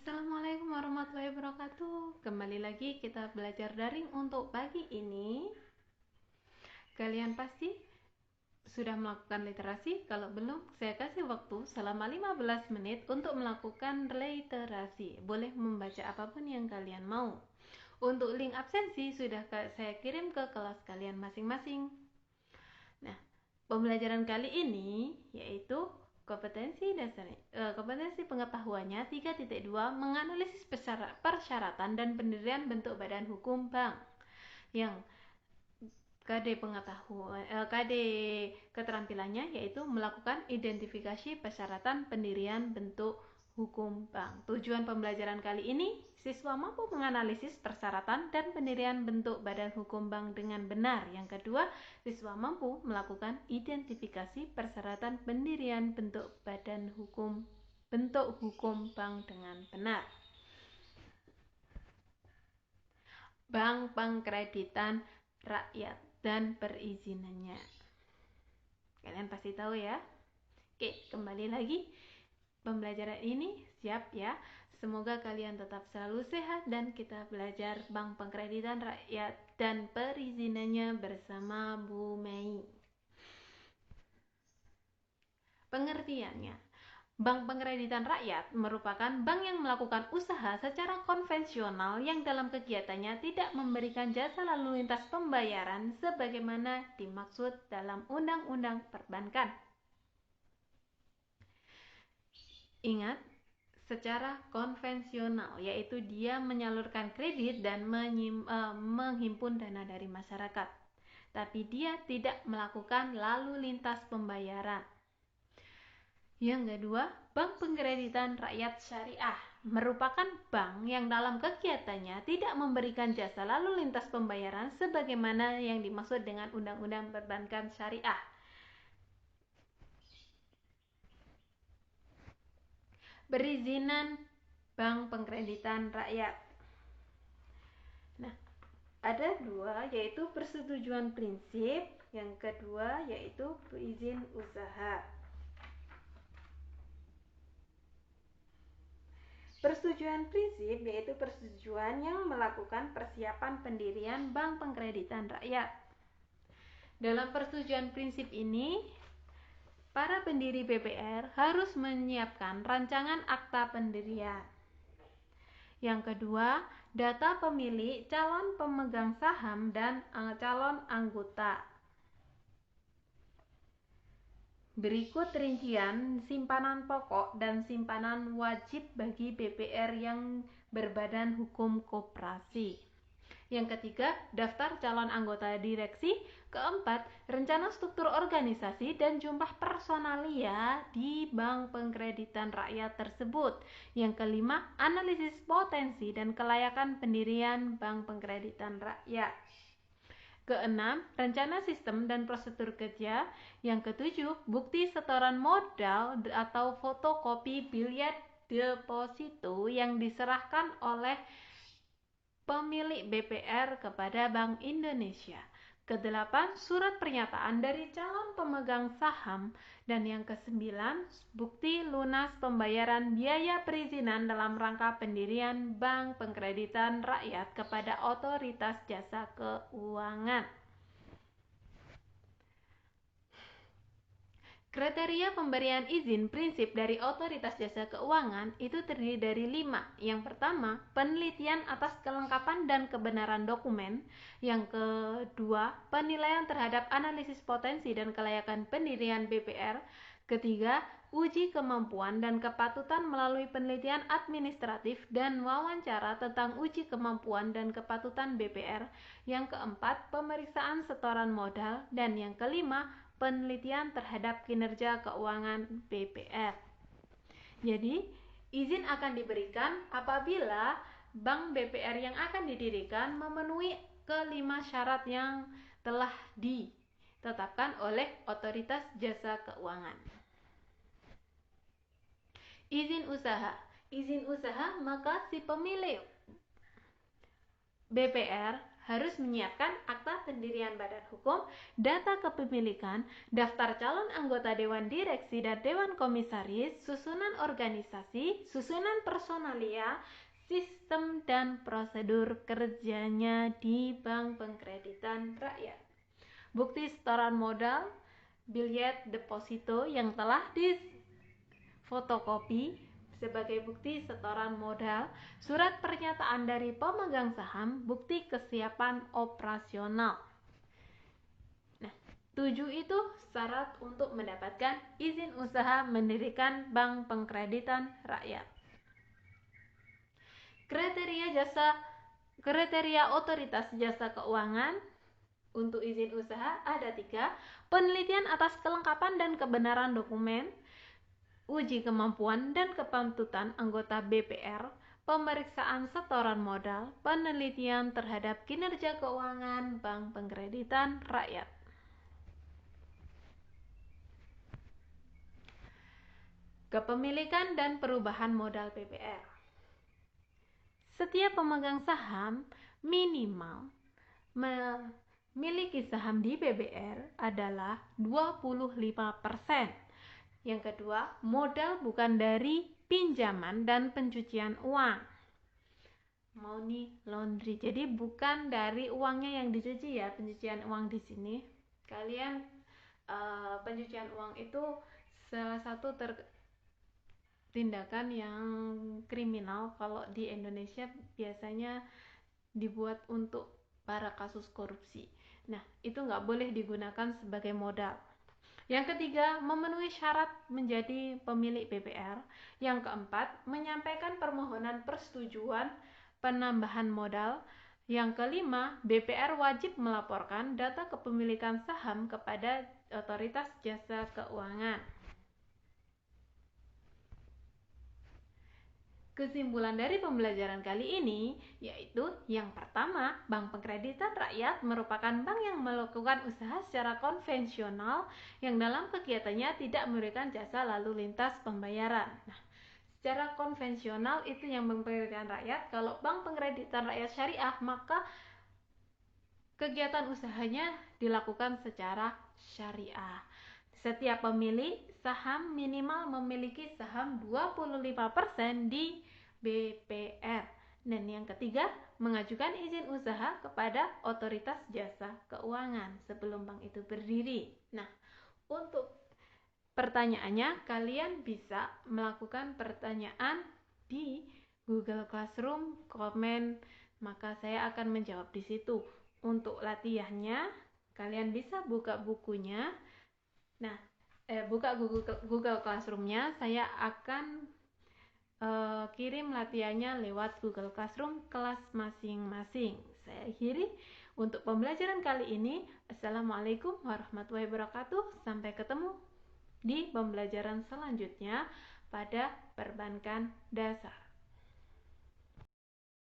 Assalamualaikum warahmatullahi wabarakatuh. Kembali lagi kita belajar daring untuk pagi ini. Kalian pasti sudah melakukan literasi. Kalau belum, saya kasih waktu selama 15 menit untuk melakukan literasi. Boleh membaca apapun yang kalian mau. Untuk link absensi sudah saya kirim ke kelas kalian masing-masing. Nah, pembelajaran kali ini yaitu kompetensi dasar, kompetensi pengetahuannya 3.2 menganalisis persyaratan dan pendirian bentuk badan hukum bank. Yang KD keterampilannya yaitu melakukan identifikasi persyaratan pendirian bentuk hukum bank. Tujuan pembelajaran kali ini, siswa mampu menganalisis persyaratan dan pendirian bentuk badan hukum bank dengan benar. Yang kedua, siswa mampu melakukan identifikasi persyaratan pendirian bentuk hukum bank dengan benar. Bank Pengkreditan Rakyat dan perizinannya. Kalian pasti tahu ya. Oke, kembali lagi. Pembelajaran ini siap ya. Semoga kalian tetap selalu sehat dan kita belajar Bank Pengkreditan Rakyat dan perizinannya bersama Bu Mei. Pengertiannya, Bank Pengkreditan Rakyat merupakan bank yang melakukan usaha secara konvensional yang dalam kegiatannya tidak memberikan jasa lalu lintas pembayaran sebagaimana dimaksud dalam Undang-Undang Perbankan. Ingat, secara konvensional, yaitu dia menyalurkan kredit dan menghimpun dana dari masyarakat. Tapi dia tidak melakukan lalu lintas pembayaran. Yang kedua, Bank Pengkreditan Rakyat Syariah merupakan bank yang dalam kegiatannya tidak memberikan jasa lalu lintas pembayaran sebagaimana yang dimaksud dengan Undang-Undang Perbankan Syariah. Perizinan Bank Pengkreditan Rakyat. Nah, ada dua, yaitu persetujuan prinsip, yang kedua yaitu izin usaha. Persetujuan prinsip yaitu persetujuan yang melakukan persiapan pendirian Bank Pengkreditan Rakyat. Dalam persetujuan prinsip ini, para pendiri BPR harus menyiapkan rancangan akta pendirian. Yang kedua, data pemilik, calon pemegang saham, dan calon anggota. Berikut rincian simpanan pokok dan simpanan wajib bagi BPR yang berbadan hukum koperasi. Yang ketiga, daftar calon anggota direksi. Keempat, rencana struktur organisasi dan jumlah personalia di Bank Pengkreditan Rakyat tersebut. Yang kelima, analisis potensi dan kelayakan pendirian Bank Pengkreditan Rakyat. Keenam, rencana sistem dan prosedur kerja. Yang ketujuh, bukti setoran modal atau fotokopi bilet deposito yang diserahkan oleh pemilik BPR kepada Bank Indonesia. Kedelapan, surat pernyataan dari calon pemegang saham. Dan yang kesembilan, bukti lunas pembayaran biaya perizinan dalam rangka pendirian Bank Pengkreditan Rakyat kepada Otoritas Jasa Keuangan. Kriteria pemberian izin prinsip dari Otoritas Jasa Keuangan itu terdiri dari 5. Yang pertama, penelitian atas kelengkapan dan kebenaran dokumen. Yang kedua, penilaian terhadap analisis potensi dan kelayakan pendirian BPR. Ketiga, uji kemampuan dan kepatutan melalui penelitian administratif dan wawancara tentang uji kemampuan dan kepatutan BPR. Yang keempat, pemeriksaan setoran modal. Dan yang kelima, penelitian terhadap kinerja keuangan BPR. Jadi, izin akan diberikan apabila bank BPR yang akan didirikan memenuhi kelima syarat yang telah ditetapkan oleh Otoritas Jasa Keuangan. Izin usaha. Izin usaha, maka si pemilik BPR harus menyiapkan akta pendirian badan hukum, data kepemilikan, daftar calon anggota Dewan Direksi dan Dewan Komisaris, susunan organisasi, susunan personalia, sistem dan prosedur kerjanya di Bank Pengkreditan Rakyat. Bukti setoran modal, biljet deposito yang telah difotokopi sebagai bukti setoran modal, surat pernyataan dari pemegang saham, bukti kesiapan operasional. Nah, 7 itu syarat untuk mendapatkan izin usaha mendirikan Bank Pengkreditan Rakyat. Kriteria otoritas jasa keuangan untuk izin usaha ada 3: penelitian atas kelengkapan dan kebenaran dokumen, uji kemampuan dan kepatutan anggota BPR, pemeriksaan setoran modal, penelitian terhadap kinerja keuangan Bank Pengkreditan Rakyat. Kepemilikan dan perubahan modal BPR. Setiap pemegang saham minimal memiliki saham di BPR adalah 25%. Yang kedua, modal bukan dari pinjaman dan pencucian uang. Money laundry. Jadi bukan dari uangnya yang dicuci ya, pencucian uang di sini. Kalian pencucian uang itu salah satu tindakan yang kriminal kalau di Indonesia biasanya dibuat untuk para kasus korupsi. Nah, itu nggak boleh digunakan sebagai modal. Yang ketiga, memenuhi syarat menjadi pemilik BPR. Yang keempat, menyampaikan permohonan persetujuan penambahan modal. Yang kelima, BPR wajib melaporkan data kepemilikan saham kepada Otoritas Jasa Keuangan. Kesimpulan dari pembelajaran kali ini yaitu yang pertama, Bank Pengkreditan Rakyat merupakan bank yang melakukan usaha secara konvensional yang dalam kegiatannya tidak memberikan jasa lalu lintas pembayaran. Nah, secara konvensional itu yang Bank Pengkreditan Rakyat. Kalau Bank Pengkreditan Rakyat Syariah, maka kegiatan usahanya dilakukan secara syariah. Setiap pemilik saham minimal memiliki saham 25% di BPR. Dan yang ketiga, mengajukan izin usaha kepada Otoritas Jasa Keuangan sebelum bank itu berdiri. Nah, untuk pertanyaannya, kalian bisa melakukan pertanyaan di Google Classroom, komen, maka saya akan menjawab di situ. Untuk latihannya, kalian bisa buka bukunya. Nah, buka Google Classroom-nya, saya akan kirim latihannya lewat Google Classroom kelas masing-masing. Saya akhiri untuk pembelajaran kali ini. Assalamualaikum warahmatullahi wabarakatuh. Sampai ketemu di pembelajaran selanjutnya pada perbankan dasar.